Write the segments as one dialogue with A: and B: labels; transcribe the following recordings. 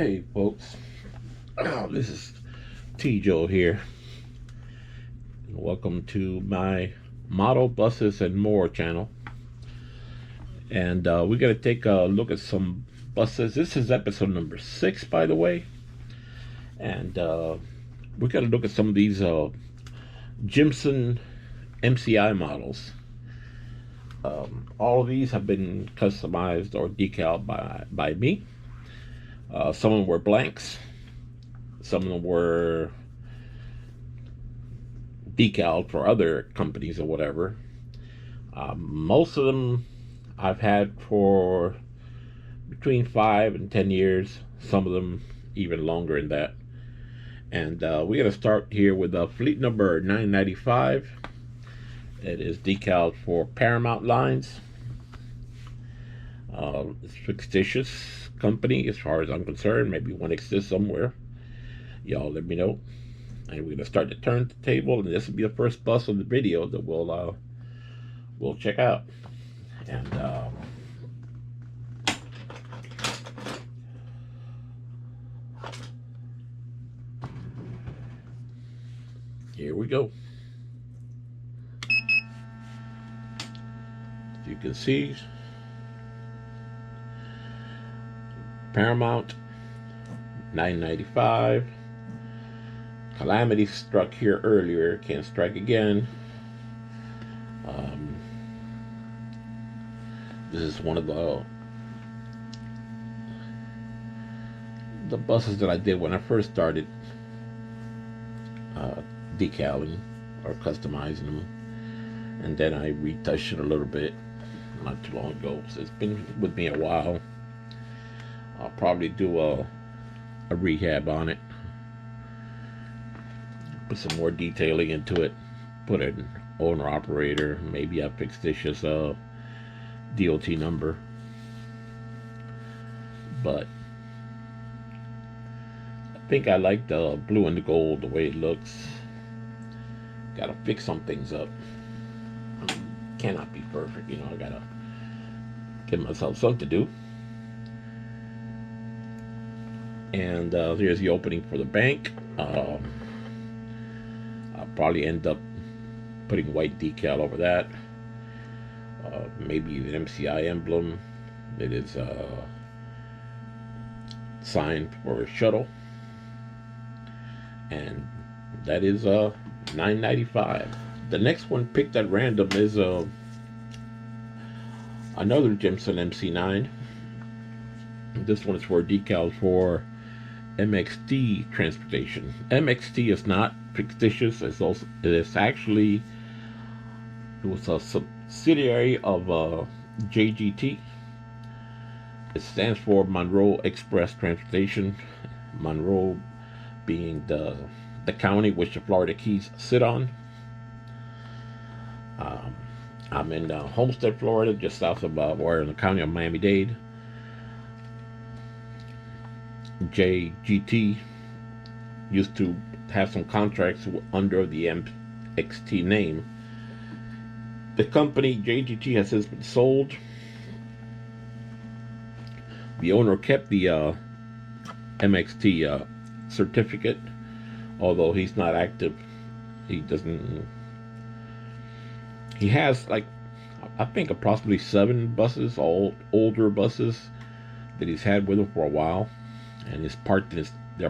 A: Hey folks, this is T. Joe here. Welcome to my Model Buses and More channel. And we're going to take a look at some buses. This is episode number 6, by the way. And we're going to look at some of these Jimson MCI models. All of these have been customized or decaled by me. Some of them were blanks. Some of them were decaled for other companies or whatever. Most of them I've had for between 5 and 10 years. Some of them even longer than that. And we're going to start here with fleet number 995. It is decaled for Paramount lines. It's fictitious company as far as I'm concerned. Maybe one exists somewhere. Y'all let me know. And we're going to start the turntable, and this will be the first bus of the video that we'll check out. And here we go. As you can see, Paramount 995. Calamity struck here earlier, can't strike again. This is one of the buses that I did when I first started decaling or customizing them, and then I retouched it a little bit not too long ago. So it's been with me a while. I'll probably do a rehab on it, put some more detailing into it, put an owner operator, maybe a fictitious DOT number. But I think I like the blue and the gold, the way it looks. Gotta fix some things up. Cannot be perfect, I gotta give myself something to do. And here's the opening for the bank. I'll probably end up putting white decal over that. Maybe an MCI emblem that is signed for a shuttle. And that is $9.95. The next one picked at random is another Jimson MC9. This one is for decals for MXT transportation. MXT is not fictitious. It was a subsidiary of JGT. It stands for Monroe Express Transportation. Monroe being the county which the Florida Keys sit on. I'm in Homestead, Florida, just south of or in the county of Miami-Dade. JGT used to have some contracts under the MXT name. The company JGT has since been sold. The owner kept the MXT certificate, although he's not active. He has, like, I think approximately 7 buses, all older buses that he's had with him for a while. And they're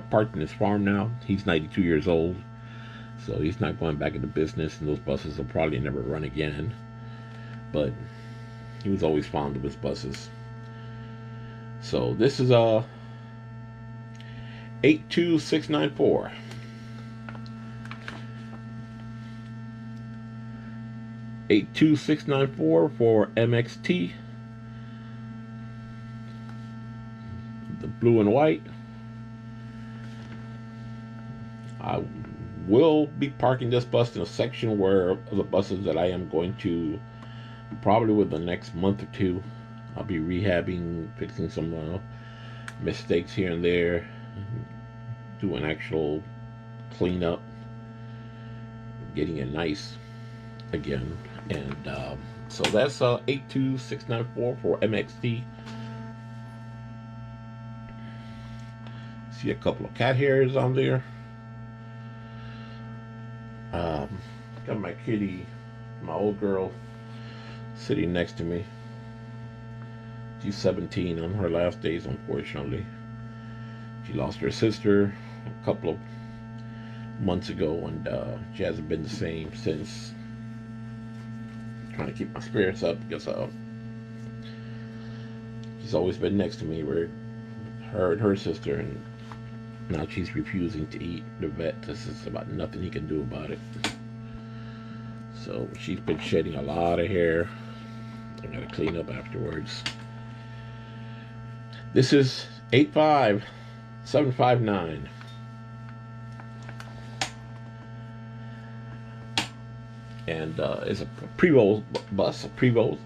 A: parked in his farm now. He's 92 years old, so he's not going back into business, and those buses will probably never run again. But he was always fond of his buses. So this is 82694. 82694 for MXT. The blue and white. I will be parking this bus in a section where the buses that I am going to, probably within the next month or two, I'll be rehabbing, fixing some mistakes here and there, do an actual cleanup, getting it nice again. And so that's 82694 for MXT. See a couple of cat hairs on there. Got my kitty, my old girl, sitting next to me. She's 17 on her last days, unfortunately. She lost her sister a couple of months ago, and she hasn't been the same since. Trying to keep my spirits up because she's always been next to me, where her and her sister, and now she's refusing to eat. The vet, this is about nothing he can do about it. So she's been shedding a lot of hair. I gotta clean up afterwards. This is 85759. And it's a Prevost bus, a Prevost.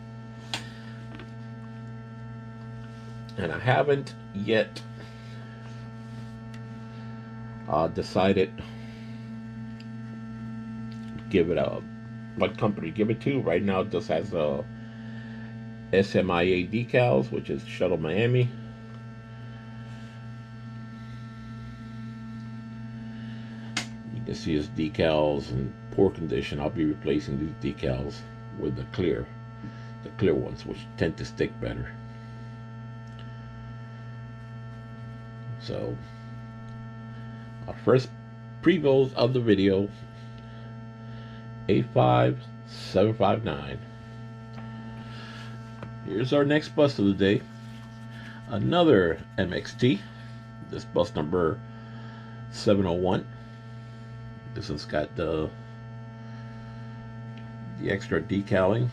A: And I haven't yet decided give it what company to give it to. Right now it just has SMIA decals, which is Shuttle Miami. You can see his decals in poor condition. I'll be replacing these decals with the clear ones, which tend to stick better. So our first Prevost of the video, 85759. Here's our next bus of the day. Another MXT. This bus number 701. This one's got the extra decaling.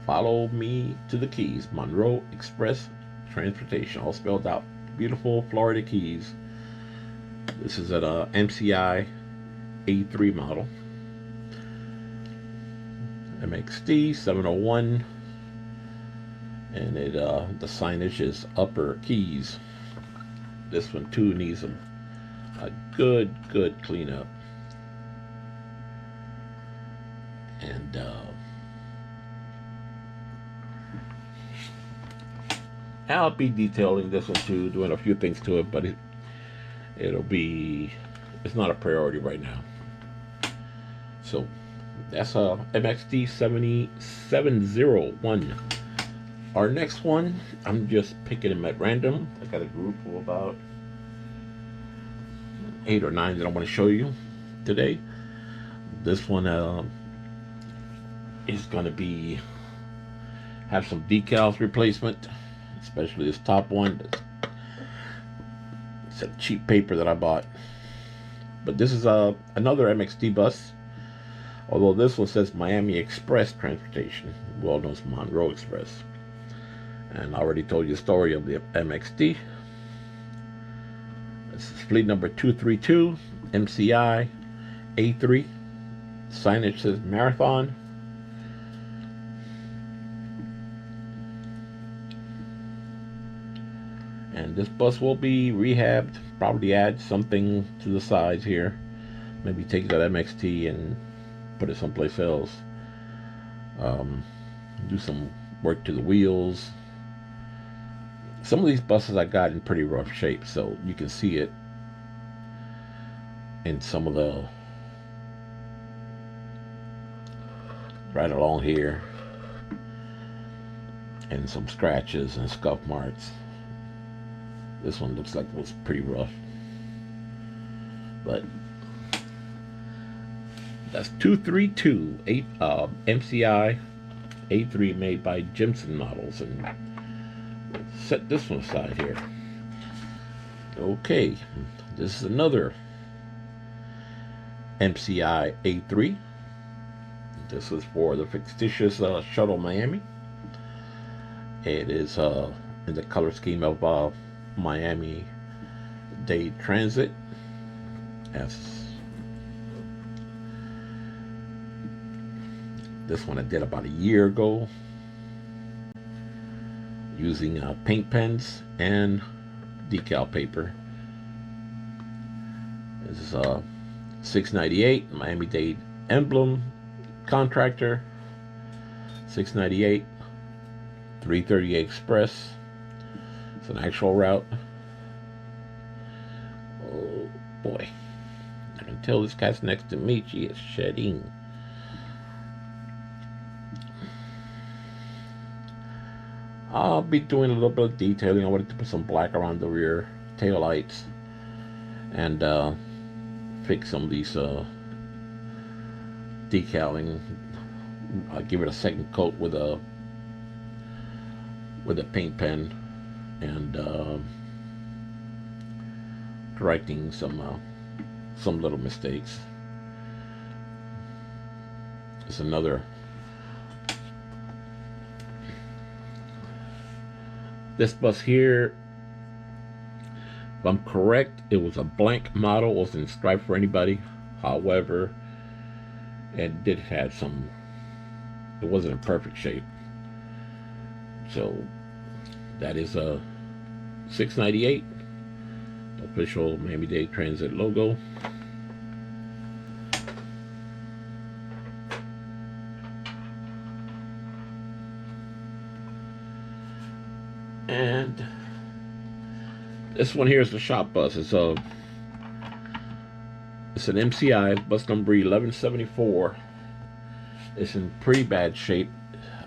A: Follow me to the Keys. Monroe Express Transportation, all spelled out. Beautiful Florida Keys. This is at a MCI A3 model. MXT 701, and it the signage is Upper Keys. This one too needs a good cleanup. And I'll be detailing this one too, doing a few things to it, but it's not a priority right now. So that's MXT 701. Our next one, I'm just picking them at random. I got a group of about 8 or 9 that I want to show you today. This one is going to have some decals replacement, especially this top one. It's a cheap paper that I bought. But this is another MXT bus, although this one says Miami Express Transportation. We all know it's Monroe Express. And I already told you the story of the MXT. This is fleet number 232, MCI A3. Signage says Marathon. And this bus will be rehabbed, probably add something to the sides here. Maybe take that MXT and put it someplace else. Do some work to the wheels. Some of these buses I got in pretty rough shape, so you can see it in some of the right along here, and some scratches and scuff marks. This one looks like it was pretty rough, but that's 232 MCI A3 made by Jimson Models. And set this one aside here. Okay, this is another MCI A3. This is for the fictitious Shuttle Miami. It is in the color scheme of Miami Dade Transit. This one I did about a year ago, using paint pens and decal paper. This is 698 Miami-Dade emblem contractor, 698 338 Express. It's an actual route. Oh boy. I can tell this guy's next to me. She is shedding. I'll be doing a little bit of detailing. I wanted to put some black around the rear tail lights and fix some of these decaling. I'll give it a second coat with a paint pen and correcting some little mistakes. It's another. This bus here, if I'm correct, it was a blank model. It wasn't striped for anybody. However, it did have some. It wasn't in perfect shape. So that is a 698 official Miami-Dade Transit logo. And this one here is the shop bus. It's an MCI, bus number 1174. It's in pretty bad shape.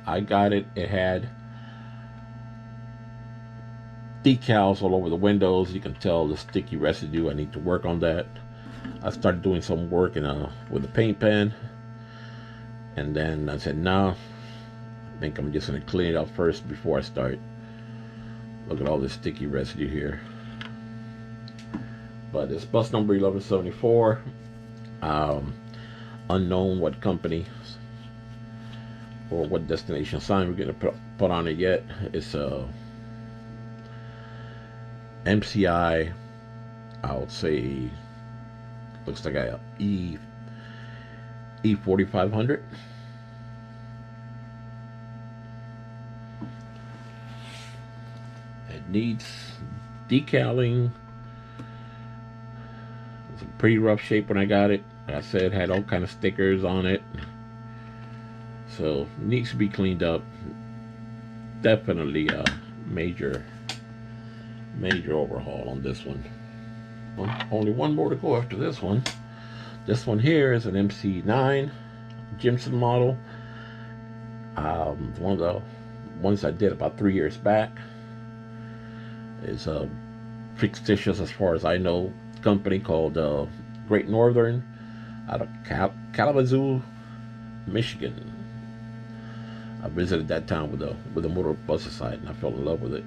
A: I got it. It had decals all over the windows. You can tell the sticky residue. I need to work on that. I started doing some work with a paint pen, and then I said, "No, I think I'm just gonna clean it up first before I start." Look at all this sticky residue here. But it's bus number 1174. Unknown what company or what destination sign we're gonna put on it yet. It's a MCI. I would say looks like a E4500. It needs decaling. It's a pretty rough shape when I got it. Like I said, it had all kind of stickers on it, so it needs to be cleaned up. Definitely a major overhaul on this one. Only one more to go after this one. This one here is an MC9 Jimson model. One of the ones I did about 3 years back. Is a fictitious, as far as I know, company called Great Northern out of Kalamazoo, Michigan. I visited that town with a motor bus site, and I fell in love with it.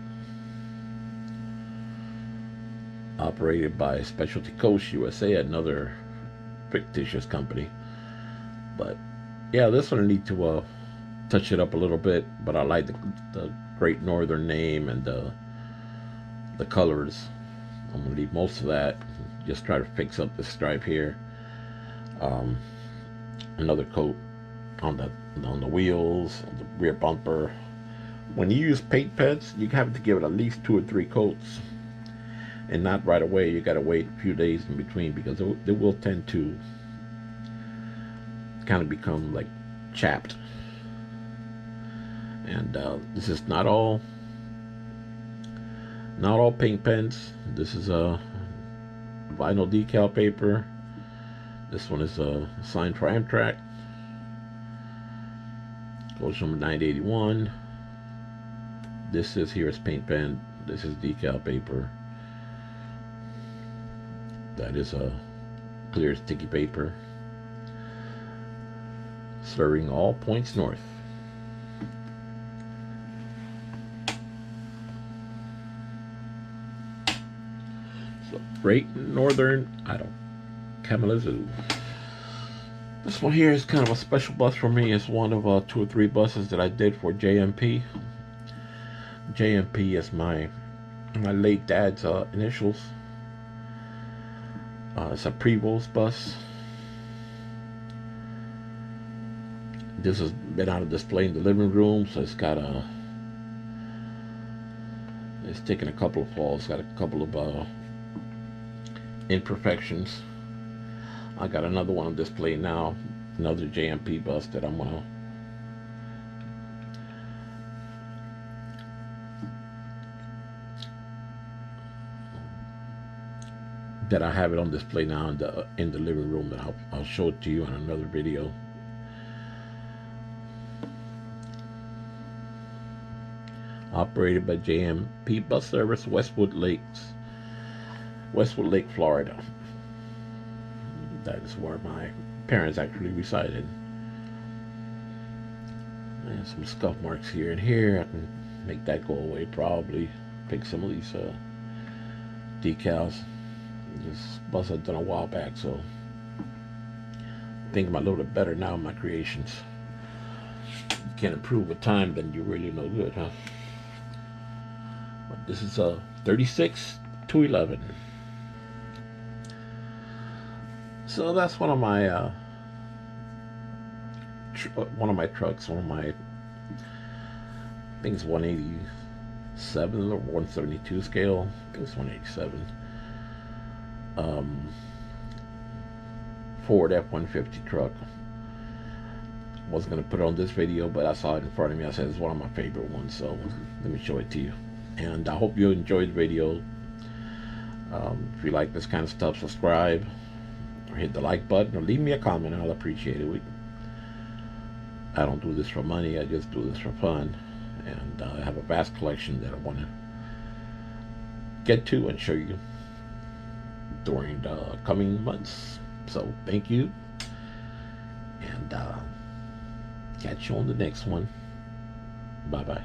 A: Operated by Specialty Coast USA, another fictitious company. But yeah, this one I need to touch it up a little bit, but I like the Great Northern name and the colors. I'm gonna leave most of that. Just try to fix up the stripe here. Another coat on the wheels, on the rear bumper. When you use paint pens, you have to give it at least 2 or 3 coats, and not right away. You gotta wait a few days in between, because they will tend to kind of become like chapped. And this is not all paint pens. This is a vinyl decal paper. This one is a signed for Amtrak. Coach number 981. This is here is paint pen. This is decal paper. That is a clear sticky paper. Serving all points north. So Great Northern out of Kalamazoo. This one here is kind of a special bus for me. It's one of 2 or 3 buses that I did for JMP. JMP is my late dad's initials. It's a Prevost bus. This has been out of display in the living room, so it's taken a couple of falls. Got a couple of imperfections. I got another one on display now, another JMP bus that I'm gonna that I have it on display now in the living room, and I'll show it to you in another video. Operated by JMP Bus Service, Westwood Lake, Florida. That is where my parents actually resided. And some scuff marks here and here. I can make that go away probably. Pick some of these decals. This bus I've done a while back, so I think I'm a little bit better now in my creations. You can't improve with time, then you're really no good, huh? But this is a 36 to 11. So that's one of my trucks. I think it's 187 or 172 scale. I think it's 187. Ford F-150 truck. Wasn't gonna put it on this video, but I saw it in front of me. I said it's one of my favorite ones, so let me show it to you. And I hope you enjoyed the video. If you like this kind of stuff, subscribe or hit the like button or leave me a comment. I'll appreciate it. I don't do this for money. I just do this for fun, and I have a vast collection that I want to get to and show you during the coming months. So thank you, and catch you on the next one. Bye bye.